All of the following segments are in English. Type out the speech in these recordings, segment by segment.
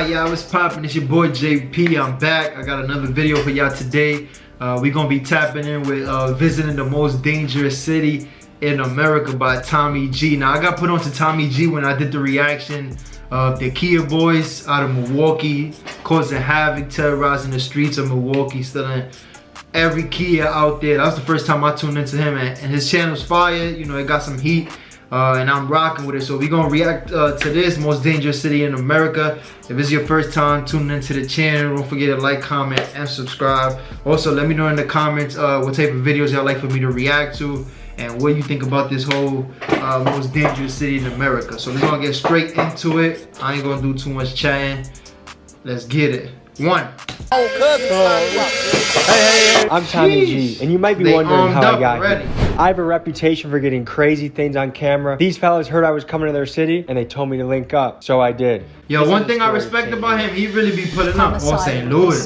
Alright, y'all, what's poppin'? It's your boy JP. I'm back. I got another video for y'all today. We're gonna be tapping in with visiting the most dangerous city in America by Tommy G. Now, I got put on to Tommy G when I did the reaction of the Kia boys out of Milwaukee, causing havoc, terrorizing the streets of Milwaukee, stealing every Kia out there. That was the first time I tuned into him, and his channel's fire. You know, it got some heat. And I'm rocking with it, so we're gonna react to this most dangerous city in America. If it's your first time tuning into the channel, don't forget to like, comment, and subscribe. Also, let me know in the comments what type of videos y'all like for me to react to, and what you think about this whole most dangerous city in America. So we're gonna get straight into it. I ain't gonna do too much chatting. Let's get it. One. Hey, I'm Tommy G, and you might be wondering how I got here. I have a reputation for getting crazy things on camera. These fellas heard I was coming to their city, and they told me to link up, so I did. Yo, one thing I respect about him, he really be putting up on St. Louis.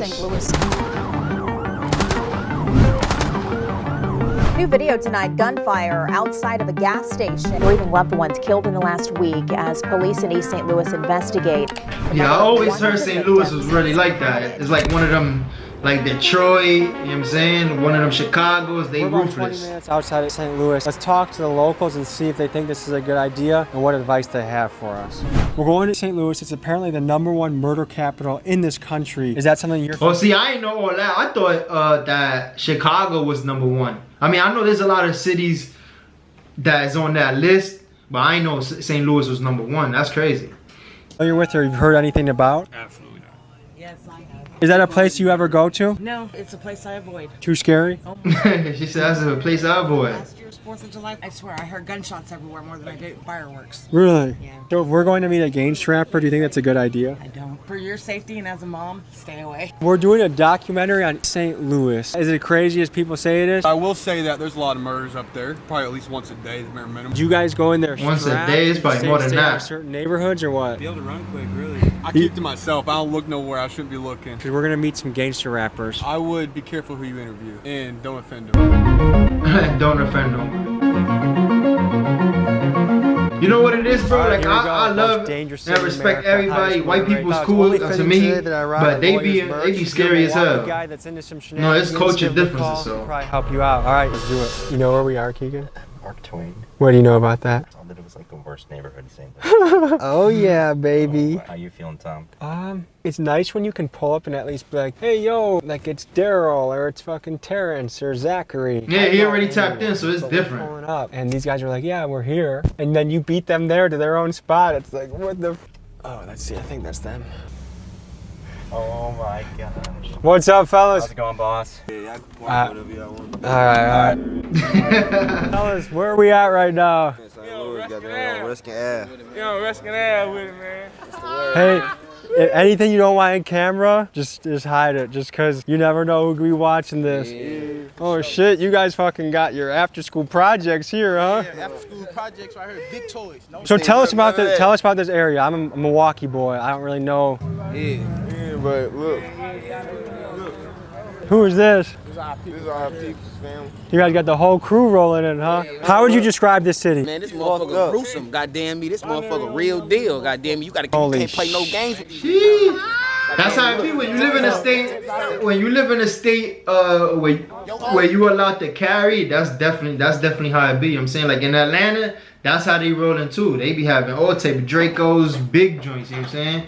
New video tonight, gunfire outside of a gas station. Grieving loved ones killed in the last week as police in East St. Louis investigate. Yeah, I always heard St. Louis was really like that. It's like one of them, like Detroit, you know what I'm saying? One of them Chicagos, they ruthless. 20 minutes outside of St. Louis. Let's talk to the locals and see if they think this is a good idea and what advice they have for us. We're going to St. Louis. It's apparently the #1 murder capital in this country. Is that something you're... Oh, see, I ain't know all that. I thought that Chicago was #1. I mean, I know there's a lot of cities that is on that list, but I ain't know St. Louis was #1. That's crazy. Are you with her? You've heard anything about? Absolutely not. Yes, I have. Is that a place you ever go to? No, it's a place I avoid. Too scary? Oh. She said that's a place I avoid. Last year's 4th of July, I swear, I heard gunshots everywhere more than I did fireworks. Really? Yeah. So if we're going to meet a gangster rapper, do you think that's a good idea? I don't. For your safety and as a mom, stay away. We're doing a documentary on St. Louis. Is it crazy as people say it is? I will say that there's a lot of murders up there. Probably at least once a day, the bare minimum. Do you guys go in there once a day? It's probably more than that. Certain neighborhoods or what? Be able to run quick, really. I keep to myself. I don't look nowhere I shouldn't be looking. Because we're gonna meet some gangster rappers. I would be careful who you interview and don't offend them. Don't offend them. You know what it is, bro? Like I love and respect everybody. White people's cool to me, but they be scary as hell. No, it's culture differences, so. Probably help you out. All right, let's do it. You know where we are, Keegan? Mark Twain. What do you know about that? I thought it was like the worst neighborhood in St. Louis. Oh yeah, baby. How you feeling, Tom? It's nice when you can pull up and at least be like, hey yo, like it's Daryl or it's fucking Terrence or Zachary. Yeah, he already tapped in, so it's different. Pulling up. And these guys are like, yeah, we're here. And then you beat them there to their own spot. It's like, what the? Oh, let's see. I think that's them. Oh my gosh. What's up, fellas? How's it going, boss? All right. Fellas, where are we at right now? Risking Ave. Yo, Risking Ave with it, man. Hey, anything you don't want in camera, just hide it. Just because you never know who could be watching this. Yeah. Oh shit, you guys fucking got your after school projects here, huh? Yeah, after school projects right here, big toys. No so tell us about this area. I'm a Milwaukee boy. I don't really know. Yeah, but look. Who is this? This is our people's family. You guys got the whole crew rolling in, huh? How would you describe this city? Man, this motherfucker gruesome. Goddamn me, this motherfucker real deal. Goddamn me, you can't play no games with these. That's how it be when you live in a state. When you live in a state where you allowed to carry, that's definitely how it be. You know what I'm saying, like in Atlanta, that's how they rolling too. They be having all type of Dracos, big joints. You know what I'm saying?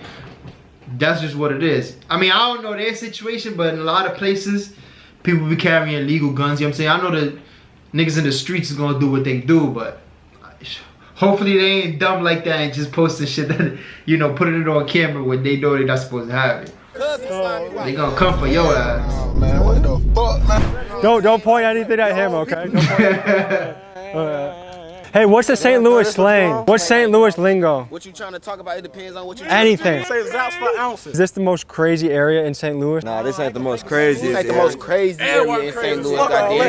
That's just what it is. I mean, I don't know their situation, but in a lot of places, people be carrying illegal guns. You know what I'm saying? I know the niggas in the streets is gonna do what they do, but hopefully they ain't dumb like that and just posting shit that, you know, putting it on camera when they know they're not supposed to have it. They gonna come for your ass. Oh, man, what the fuck, man? Don't point anything at him, okay? Don't point anything. Hey, what's the St. Louis slang? What's St. Louis lingo? What you trying to talk about? It depends on what you. Anything. Say ounce for ounces. Is this the most crazy area in St. Louis? Nah, this ain't the most crazy. This ain't the most crazy area in St. Louis. Goddamn.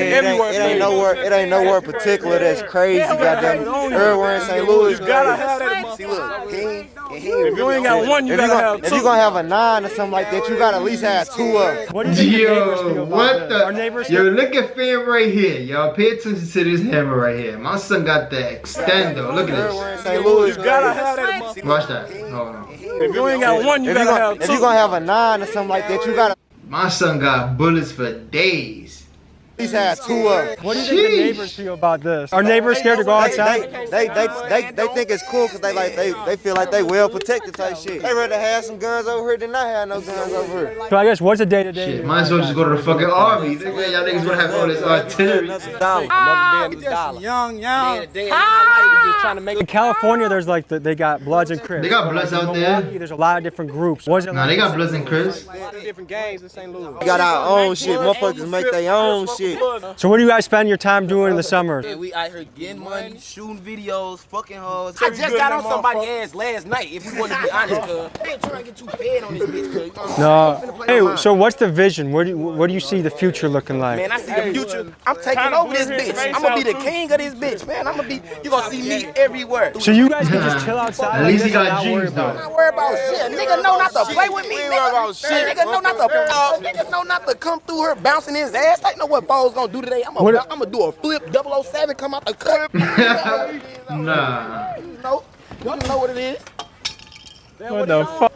It ain't nowhere particular that's crazy. Goddamn. Everywhere in St. Louis. You gotta have that. See, look, he If you ain't got one, you gotta have two. If you're gonna have a 9 or something like that, you gotta at least have 2 of them. What do you think the neighbors feel Yo, about what this? Our neighbors the? Yo, look at fam right here. Y'all pay attention to this hammer right here. My son got the extendo. Look at this. St. Louis. You gotta have that. Watch that. Hold on. If you ain't got one, you gotta have If two. you're gonna have a 9 or something like that, you gotta My son got bullets for days. at least have 2 of them. What do you think the neighbors feel about this? Are neighbors scared to go outside? They think it's cool because they feel like they well protected type shit. They rather have some guns over here than not have no guns over here. So I guess what's a day to day? Shit, might as well just go to the fucking army. Nigga, y'all niggas would have all this artillery. In California, there's like they got Bloods and Crips. They got Bloods out there. There's a lot of different groups. What is it Nah, they got Bloods and Crips. Different gangs in St. Louis. We got our own shit. Motherfuckers make their own shit. So what do you guys spend your time doing in the summers? And we out here getting money, shooting videos, fucking hoes. I just got on somebody's ass last night, if you want to be honest, cuz. I ain't trying to get too fed on this bitch, cuz. No. Hey, so what's the vision? What do you see the future looking like? Man, I see the future. I'm taking over this bitch. I'm gonna be the king of this bitch, man. You gonna see me everywhere. So you guys can just chill outside. At least he like this and got not worry dreams about though. it. Not worry about shit. Nigga know not to play with me, nigga. Nigga know not to nigga know not to come through here bouncing his ass. I know what Fo's gonna do today. I'm gonna do a flip 007, come out the cut. Nah. You know what it is. What the fuck?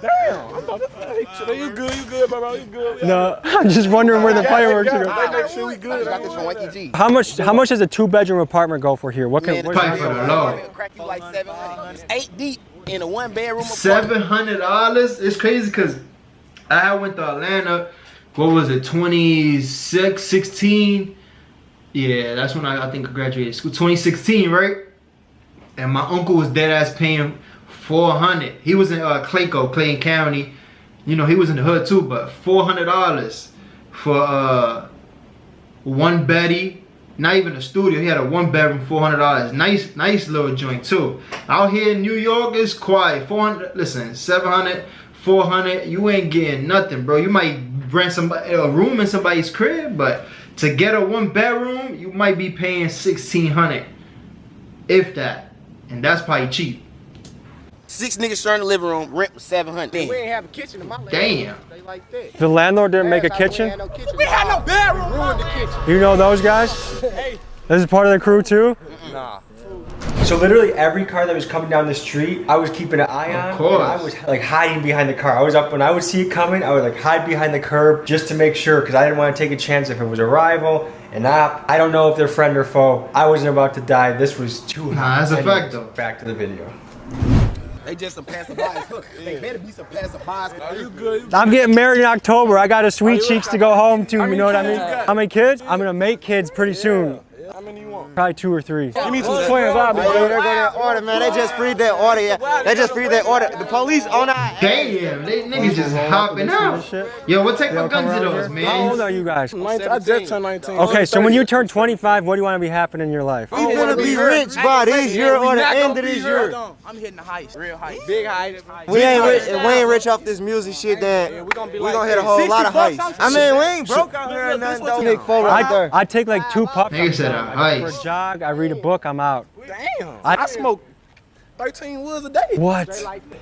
You good, bro. You good. No, I'm just wondering where the fireworks are going. They make sure we good. I got this from Wanky G. How much does a 2-bedroom apartment go for here? What can what Probably for the low. Crack you like 700. It's 8 deep in a 1-bedroom apartment. $700. It's crazy because I went to Atlanta. What was it? 16? Yeah, that's when I think I graduated school. 2016, right? And my uncle was dead ass paying $400. He was in Clayton County. You know, he was in the hood too, but $400 for one beddy. Not even a studio. He had a 1-bedroom, $400. Nice little joint too. Out here in New York, it's quiet. 400. Listen, 700, 400. You ain't getting nothing, bro. You might rent a room in somebody's crib, but to get a 1-bedroom, you might be paying $1,600, if that, and that's probably cheap. 6 niggas sharing the living room, rent was $700. We ain't have a kitchen in my land. Damn. They like that. The landlord didn't make a kitchen? We had no bedroom. Ruined the kitchen. You know those guys? This is part of the crew too? Nah. So literally every car that was coming down the street, I was keeping an eye on. Of course. I was like hiding behind the car. I was up when I would see it coming, I would like hide behind the curb just to make sure, because I didn't want to take a chance if it was a rival, an op. I don't know if they're friend or foe. I wasn't about to die. This was too hot. Nah, that's a fact though. Back to the video. They just some passerbys. They better be some passerbys. Are you good? I'm getting married in October. I got a sweet cheeks to go home to, you know what I mean? How many kids? I'm gonna make kids pretty soon. How many you want? Probably 2 or 3. Give me 2 twins. I'll be There good. go that order, man. They just freed that order. Yeah. They just freed that order. The police on our Damn, they niggas just hopping out. Yo, what type of guns are those, How old man? are you guys? I just turned 19. Okay, so when you turn 25, what do you want to be happening in your life? We finna be rich by this year or the end of this year. I'm hitting the heights, real heights. Big height. We ain't rich. If we ain't rich off this music shit, then we gonna hit a whole lot of heights. I mean, we ain't broke out here or nothing though. Big four right there. I take like 2 puffs. Nigga said a For a heist. jog, I read a book, I'm out. Damn. I smoke 13 woods a day. What?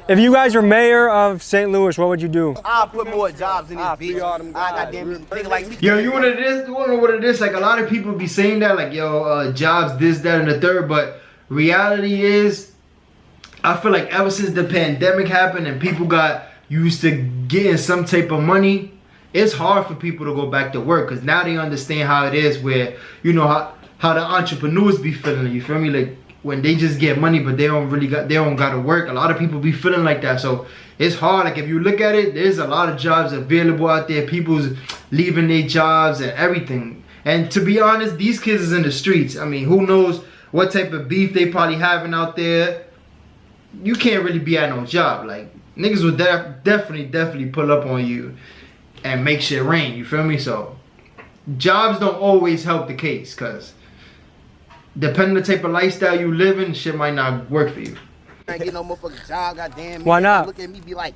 If you guys were mayor of St. Louis, what would you do? I'll put more jobs in this bitch. I goddamn nigga like me. Yo, you wanna know what it is? Like a lot of people be saying that, like yo, jobs, this, that, and the third. But reality is, I feel like ever since the pandemic happened and people got used to getting some type of money, it's hard for people to go back to work because now they understand how it is. Where you know how the entrepreneurs be feeling. You feel me? Like when they just get money, but they don't gotta work. A lot of people be feeling like that. So it's hard. Like if you look at it, there's a lot of jobs available out there. People's leaving their jobs and everything. And to be honest, these kids is in the streets. I mean, who knows what type of beef they probably having out there. You can't really be at no job. Like niggas would definitely pull up on you and make shit rain. You feel me? So jobs don't always help the case, cause depending on the type of lifestyle you live in, shit might not work for you. I ain't get no motherfucking job, goddamn. Why not? Look at me, be like,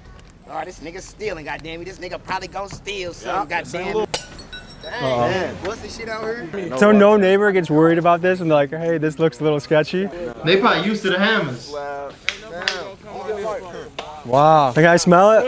oh, this nigga stealing, goddamn me. This nigga probably gonna steal something, goddamn. Dang, what's this shit out here? So no neighbor gets worried about this and they're like, hey, this looks a little sketchy. They probably used to the hammers. Wow. Can I smell it?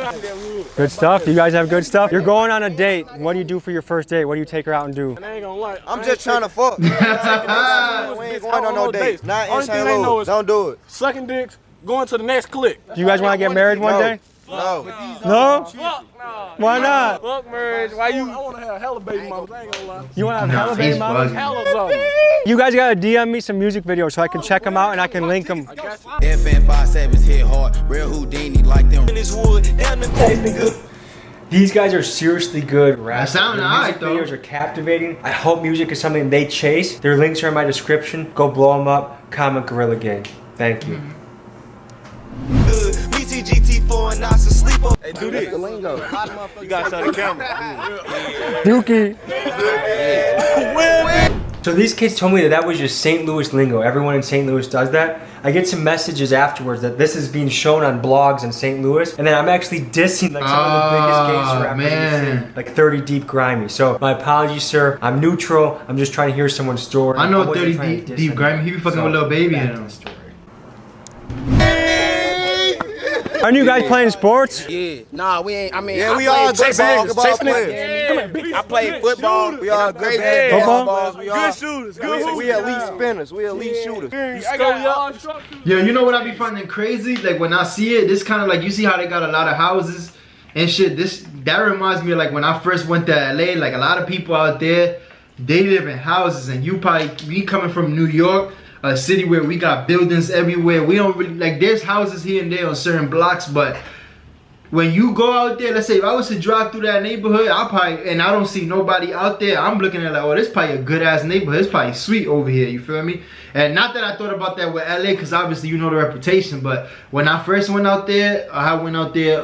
Good stuff. You guys have good stuff. You're going on a date. What do you do for your first date? What do you take her out and do? I ain't gonna lie. I'm just trying to fuck. We ain't going on no dates. Not in St. Louis. Don't do it. Sucking dicks, going to the next click. Do you guys want to get married one day? No. No? Fuck no. Why not? Fuck marriage. Why you? I want to have hella baby mamas. I ain't gonna lie. You want to have hella baby mamas? Hella something. You guys gotta DM me some music videos so I can check them out and I can link them. FN 57 hit hard, real Houdini like them. In this wood, damn the nigga. These guys are seriously good rappers. That sound Their alright music videos are captivating. I hope music is something they chase. Their links are in my description. Go blow them up. Comment Gorilla Gang. Thank you. GT4 and I sleep on. Hey, do this. The lingo. You gotta show the camera. Dookie. So these kids told me that was just St. Louis lingo. Everyone in St. Louis does that. I get some messages afterwards that this is being shown on blogs in St. Louis, and then I'm actually dissing like some of the biggest gangster rappers in the city, like 30 Deep Grimy. So my apologies, sir. I'm neutral. I'm just trying to hear someone's story. I know 30 Deep Grimy. He be fucking with Lil Baby in him. Aren't you guys playing sports? Yeah, nah, we ain't. I mean, Yeah, we I all good basketball players. I played football. We all good Football? basketballs. We all Good shooters. Good we elite spinners. We elite shooters. I got Yo, you know what I be finding crazy? Like when I see it, this kind of like, you see how they got a lot of houses and shit. That reminds me of like when I first went to LA. Like a lot of people out there, they live in houses, and you coming from New York, a city where we got buildings everywhere. We don't really, like, there's houses here and there on certain blocks, but when you go out there, let's say if I was to drive through that neighborhood, and I don't see nobody out there, I'm looking at like, oh, this probably a good ass neighborhood. It's probably sweet over here, you feel me? And not that I thought about that with LA, because obviously you know the reputation, but when I first went out there, I went out there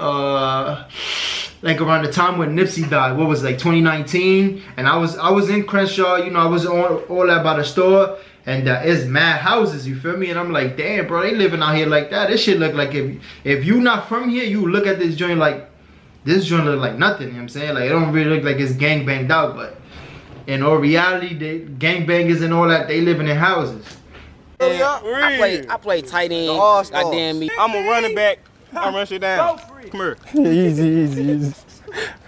like around the time when Nipsey died. What was it, like 2019? And I was in Crenshaw, you know, I was on all that by the store. And it's mad houses, you feel me? And I'm like, damn, bro, they living out here like that. This shit look like, if you not from here, you look at this joint like, this joint look like nothing, you know what I'm saying? Like, it don't really look like it's gang banged out, but in all reality, they gang bangers and all that, they living in houses. I play tight end. Goddamn me. I'm a running back. I run shit down. Come here. Easy.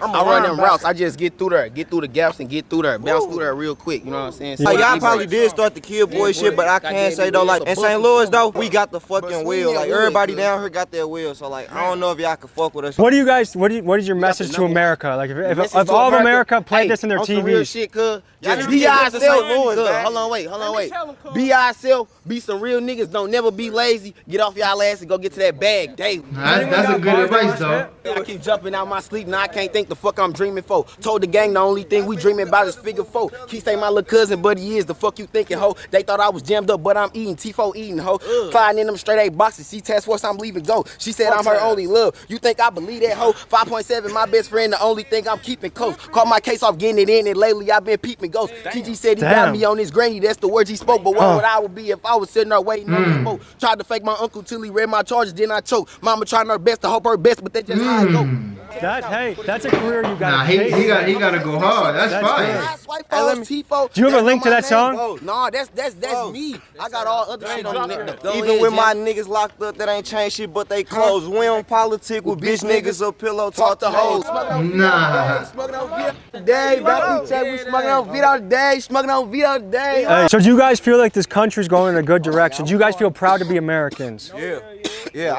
I run them routes. I just get through there, get through the gaps and get through there, bounce through there real quick. You know what I'm saying? Like, y'all probably did start the kid boy shit, but I can't say though, like in St. Louis though, we got the fucking wheel. Like everybody down here got their wheel. So like, I don't know if y'all can fuck with us. What do you guys? What is your message to America? Like if all of America played this in their TV, real shit, cuz. Just be ourselves. Hold on, wait. Be ourselves. Be some real niggas. Don't never be lazy. Get off y'all ass and go get to that bag daily. That's a good advice though. I keep jumping out my sleep. Now I can't think the fuck I'm dreaming for. Told the gang the only thing we dreaming about is figure 4. Keep saying my little cousin, but he is. The fuck you thinking, ho? They thought I was jammed up, but I'm eating. T4 eating, ho. Flying in them straight A boxes. She task force, I'm leaving go. She said I'm her only love. You think I believe that, ho? 5.7, my best friend, the only thing I'm keeping close. Caught my case off getting it in, and lately I've been peeping ghosts. TG said he got me on his granny. That's the words he spoke. But what would I would be if I was sitting there waiting on his smoke? Tried to fake my uncle till he read my charges, then I choked. Mama trying her best to hope her best, but that's just how it go. That's a career you got. Nah, he gotta go hard. That's fine. Do you have a link to that song? Nah, that's me. I got all other shit on the Even with my niggas locked up, that ain't changed shit, but they close. We on politic with bitch niggas up pillow, talk to hoes. Nah. Smoking on Vito today, bro. We smoking on Vito today, smoking on Vito today. Hey, so do you guys feel like this country's going in a good direction? Do you guys feel proud to be Americans? Yeah,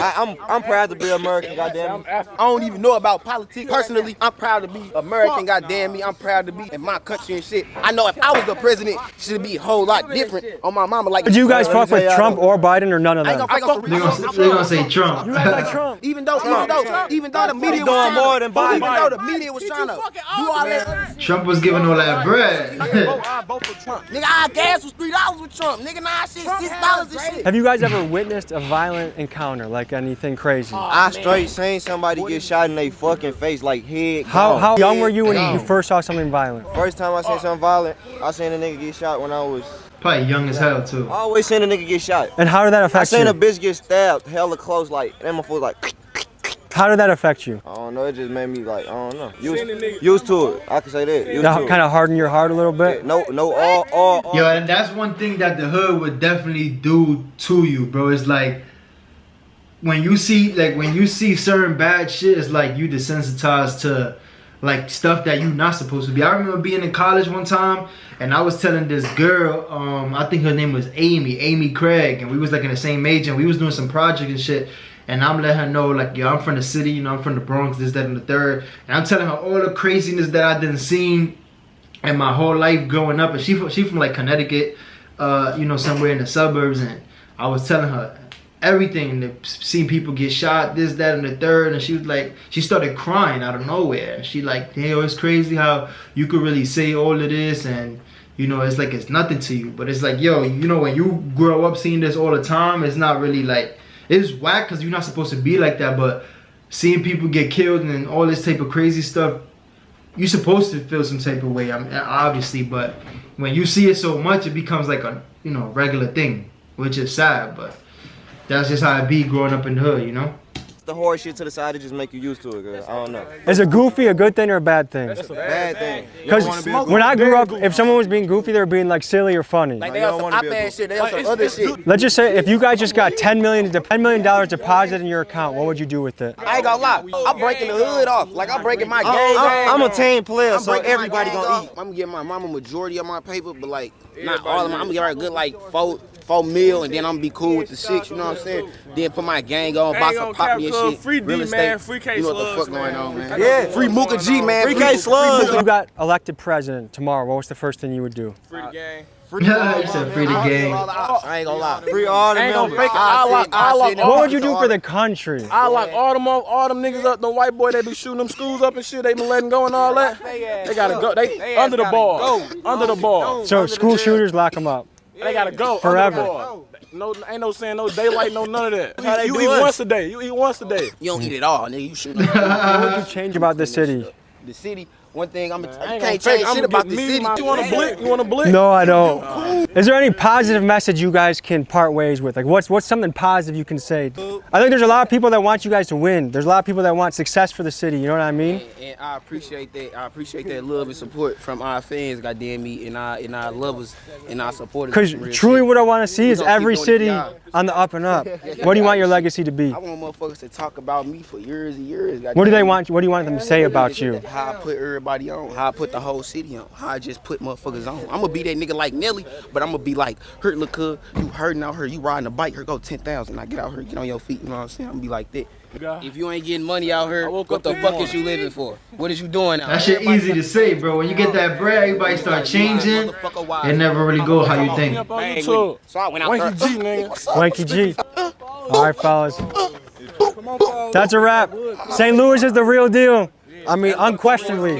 I'm proud to be American, goddamn. I don't even know about politics. Personally, I'm proud to be American, goddamn me. I'm proud to be in my country and shit. I know if I was the president, it should be a whole lot different on my mama. Like, do you guys fuck with Trump or Biden or none of them? They gonna say Trump. You like Trump. Even though the media was doing more than Biden. Even though the media was trying to do all that. Trump was giving all that bread. Nigga, our gas was $3 with Trump. Nigga, nah, shit, $6 and shit. Have you guys ever witnessed a violent encounter, like anything crazy? I straight seen somebody get shot in their fucking face, like head. How young were you when you first saw something violent? First time I seen something violent, I seen a nigga get shot when I was probably young as hell too. I always seen a nigga get shot. And how did that affect you? I seen a bitch get stabbed hella close, like that motherfucker like. How did that affect you? I don't know, it just made me like, I don't know. Used to it. I can say that. Kind of harden your heart a little bit? Yeah, all. Yo, and that's one thing that the hood would definitely do to you, bro. It's like, when you see certain bad shit, it's like you desensitized to like stuff that you're not supposed to be. I remember being in college one time and I was telling this girl, I think her name was Amy Craig, and we was like in the same major and we was doing some project and shit. And I'm letting her know, like, yo, I'm from the city, you know, I'm from the Bronx, this, that, and the third. And I'm telling her all the craziness that I done seen in my whole life growing up. And she from like Connecticut, you know, somewhere in the suburbs. And I was telling her everything, seeing people get shot, this, that, and the third. And she was like, she started crying out of nowhere. And she like, yo, it's crazy how you could really say all of this. And, you know, it's like it's nothing to you. But it's like, yo, you know, when you grow up seeing this all the time, it's not really like, it's whack because you're not supposed to be like that, but seeing people get killed and all this type of crazy stuff, you're supposed to feel some type of way, I mean, obviously, but when you see it so much, it becomes like a, you know, regular thing, which is sad, but that's just how it be growing up in the hood, you know? The hard shit to the side to just make you used to it, girl. I don't know. Is it goofy a good thing or a bad thing? It's a bad thing. Because when I grew up, if someone was being goofy, they were being like silly or funny. Like they have some iPad shit, they have some other shit. Let's just say if you guys just got $10 million deposited in your account, what would you do with it? I ain't gonna lie, I'm breaking the hood off. Like I'm breaking my gang. I'm a team player, so everybody gonna eat. I'm gonna give my mama majority of my paper, but like not all of them. I'm gonna give her a good like $4 million, and then I'm gonna be cool with the 6. You know what I'm saying? Then put my gang on, buy some poppy and shit. Free D, man. Free K You know what the slugs, fuck going on, man? Yeah. Free Mooka G, man. Free K slugs. If you got elected president tomorrow, what was the first thing you would do? Free the gang. You said free the game. I ain't gonna lie. Free all the Ain't gonna members. fake it. I lock What would you do for the country? I lock all them niggas up, them white boy that be shooting them schools up and shit, they been letting go and all that. They gotta go. They under the ball. Under the ball. So school shooters, lock them up. They gotta go. Forever. Under the ball. No, ain't no saying no daylight, no none of that. You do eat us. once a day. You eat once a day. You don't eat it all, nigga. You shoot. What would you change about the city? The city. One thing I ain't can't gonna change fake. shit about the city. You want a blick? You want a blick? No, I don't. Is there any positive message you guys can part ways with? Like, what's something positive you can say? I think there's a lot of people that want you guys to win. There's a lot of people that want success for the city. You know what I mean? And I appreciate that. I appreciate that love and support from our fans, goddamn me, and our lovers and our supporters. Because truly, what I want to see is every city on the up and up. What do you want your legacy to be? I want motherfuckers to talk about me for years and years. What do they want? What do you want them to say about you? How I put everybody on. How I put the whole city on. How I just put motherfuckers on. I'm gonna be that nigga like Nelly, but I'm gonna be like, hurt look cuz, you hurting out here, you riding a bike, here go 10,000. Now get out here, get on your feet, you know what I'm saying? I'm gonna be like that. If you ain't getting money out here, what the fuck is you living for? What is you doing out That shit easy to say, bro. When you get that bread, everybody start changing. It never really go how you think. Up on YouTube. So I went out Wanky there. G, nigga. Wanky G. All right, fellas. That's a wrap. St. Louis is the real deal. I mean, unquestionably.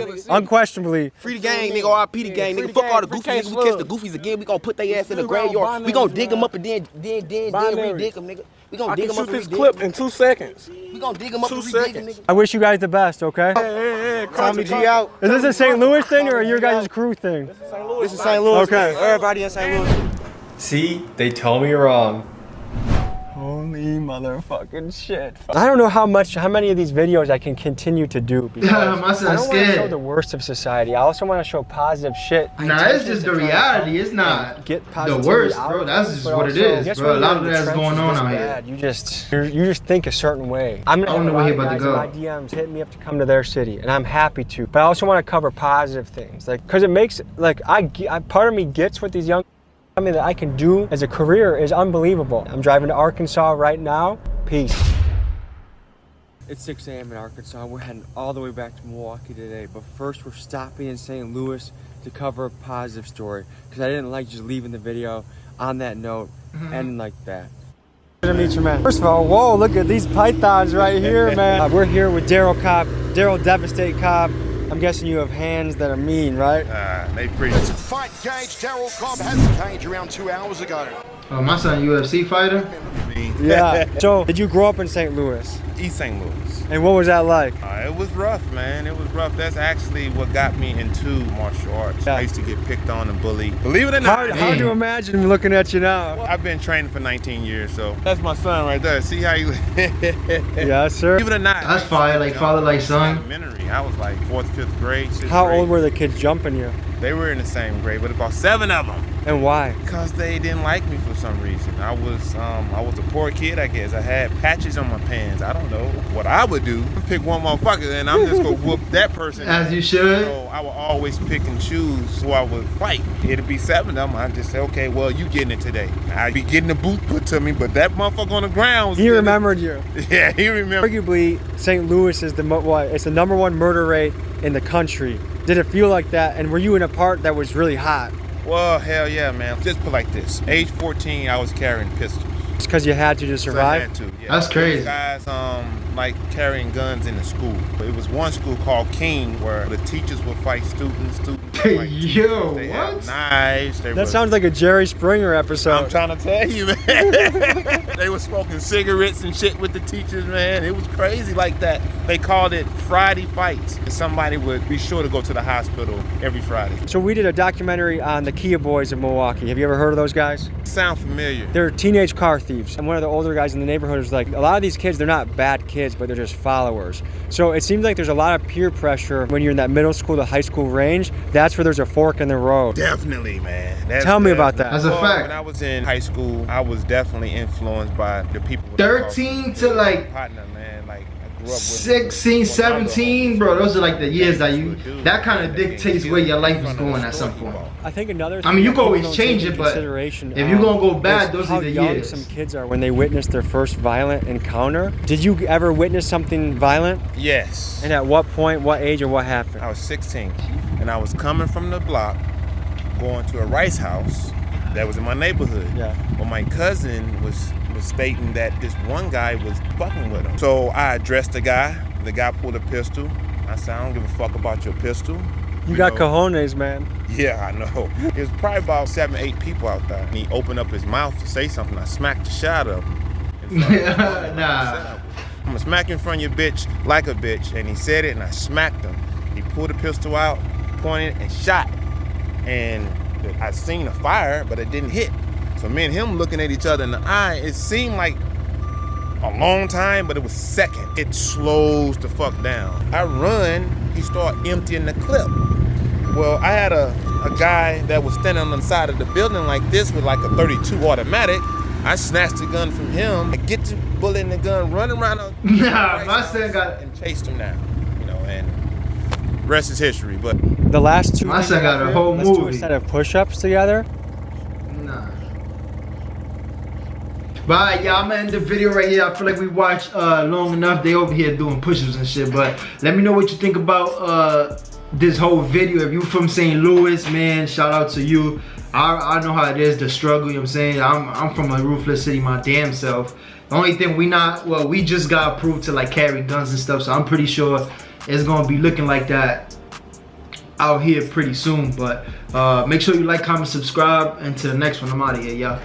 Free the gang, nigga, RIP the gang, nigga. Fuck all the goofies, nigga. We catch the goofies again. We gonna put their ass in the graveyard. We gonna dig them up and then re-dig them, nigga. We gonna I dig can them up shoot and this re-dig clip them. in 2 seconds. We gonna dig them up 2 and re-dig them, seconds. nigga. I wish you guys the best, okay? Hey, Tommy G out. Is this a St. Louis thing or your guys' crew thing? This is St. Louis. Okay. Everybody in St. Louis. See, they told me wrong. Holy motherfucking shit. I don't know how many of these videos I can continue to do because My I son's don't want to show scared. the worst of society. I also want to show positive shit. Nah, it's just the reality. It's not Get the positivity worst, out bro. of That's it, just but what it also, is, guess bro. A when lot you're of in the that's going trenches on this out here. bad, you just think a certain way. I'm gonna I don't know have where a he lot about of to guys go. in my DMs hitting me up to come to their city, and I'm happy to. But I also want to cover positive things, like because it makes like I part of me gets what these young that I can do as a career is unbelievable. I'm driving to Arkansas right now. Peace. It's 6 a.m. in Arkansas. We're heading all the way back to Milwaukee today. But first, we're stopping in St. Louis to cover a positive story because I didn't like just leaving the video on that note, ending like that. Good to meet you, man. First of all, whoa, look at these pythons right here, man. We're here with Daryl Cobb, Daryl Devastate Cobb. I'm guessing you have hands that are mean, right? They pretty. It's a fight cage. Daryl Cobb has the cage around 2 hours ago. Oh, my son, UFC fighter. Yeah. So, did you grow up in St. Louis? East St. Louis. And what was that like? It was rough, man. It was rough. That's actually what got me into martial arts. Yeah. I used to get picked on and bullied. Believe it or not. Hard to imagine looking at you now. I've been training for 19 years, so that's my son right there. See how you. Yes, sir. Believe it or not. That's fire, like father, like son. Elementary. I was like 4th, 5th grade. 6th How grade. old were the kids jumping you? They were in the same grade, but about 7 of them. And why? Because they didn't like me for some reason. I was a poor a kid, I guess. I had patches on my pants. I don't know what I would do. Pick one motherfucker and I'm just gonna whoop that person. As you should. So I would always pick and choose who I would fight. It'd be 7 of them. I'd just say, okay, well, you getting it today. I'd be getting the boot put to me, but that motherfucker on the ground was He remembered you. Yeah, he remembered. Arguably, St. Louis is it's the #1 murder rate in the country. Did it feel like that? And were you in a part that was really hot? Well, hell yeah, man. Just put like this. Age 14, I was carrying pistols. It's because you had to survive? I had to, yeah. That's crazy. Guys, like carrying guns in the school. It was one school called King where the teachers would fight students would fight Yo, they what? had knives. That sounds like a Jerry Springer episode. I'm trying to tell you, man. They were smoking cigarettes and shit with the teachers, man. It was crazy like that. They called it Friday fights. Somebody would be sure to go to the hospital every Friday. So we did a documentary on the Kia Boys of Milwaukee. Have you ever heard of those guys? Sound familiar. They're teenage car thieves. And one of the older guys in the neighborhood was like, a lot of these kids, they're not bad kids, but they're just followers. So it seems like there's a lot of peer pressure when you're in that middle school to high school range. That's where there's a fork in the road. Definitely, man. Tell me about that. That's a fact. When I was in high school, I was definitely influenced by the people. 13 to like partner, man. Like I grew up with 16, 17, bro. Those are like the years that kind of dictates where your life is going at some point. I think another thing, I mean, you that can people always don't change take it, into but consideration, if you're gonna go bad, is those how are the young years. some kids are when they witness their first violent encounter. Did you ever witness something violent? Yes. And at what point, what age, or what happened? I was 16, and I was coming from the block, going to a rice house that was in my neighborhood. Yeah. Well, my cousin was stating that this one guy was fucking with him. So I addressed the guy. The guy pulled a pistol. I said, I don't give a fuck about your pistol. You got cojones, man. Yeah, I know. It was probably about 7, 8 people out there. And he opened up his mouth to say something. I smacked the shit out of him. Nah. I'm gonna smack you in front of your bitch like a bitch. And he said it, and I smacked him. He pulled the pistol out, pointed, and shot. And I seen a fire, but it didn't hit. So me and him looking at each other in the eye, it seemed like a long time, but it was second. It slows the fuck down. I run, he started emptying the clip. Well, I had a guy that was standing on the side of the building like this with like a 32 automatic. I snatched the gun from him. I get the bullet in the gun, run around my son got and chased him down. You know, and rest is history. But the last two. My son got a whole let's movie. do a set of push-ups together. Nah. But yeah, I'm gonna end the video right here. I feel like we watched long enough. They over here doing push-ups and shit. But let me know what you think about this whole video. If you from St. Louis, man, shout out to you. I know how it is, the struggle, you know what I'm saying? I'm from a ruthless city my damn self. The only thing we just got approved to like carry guns and stuff, so I'm pretty sure it's gonna be looking like that out here pretty soon. But make sure you like, comment, subscribe, and to the next one. I'm out of here, y'all.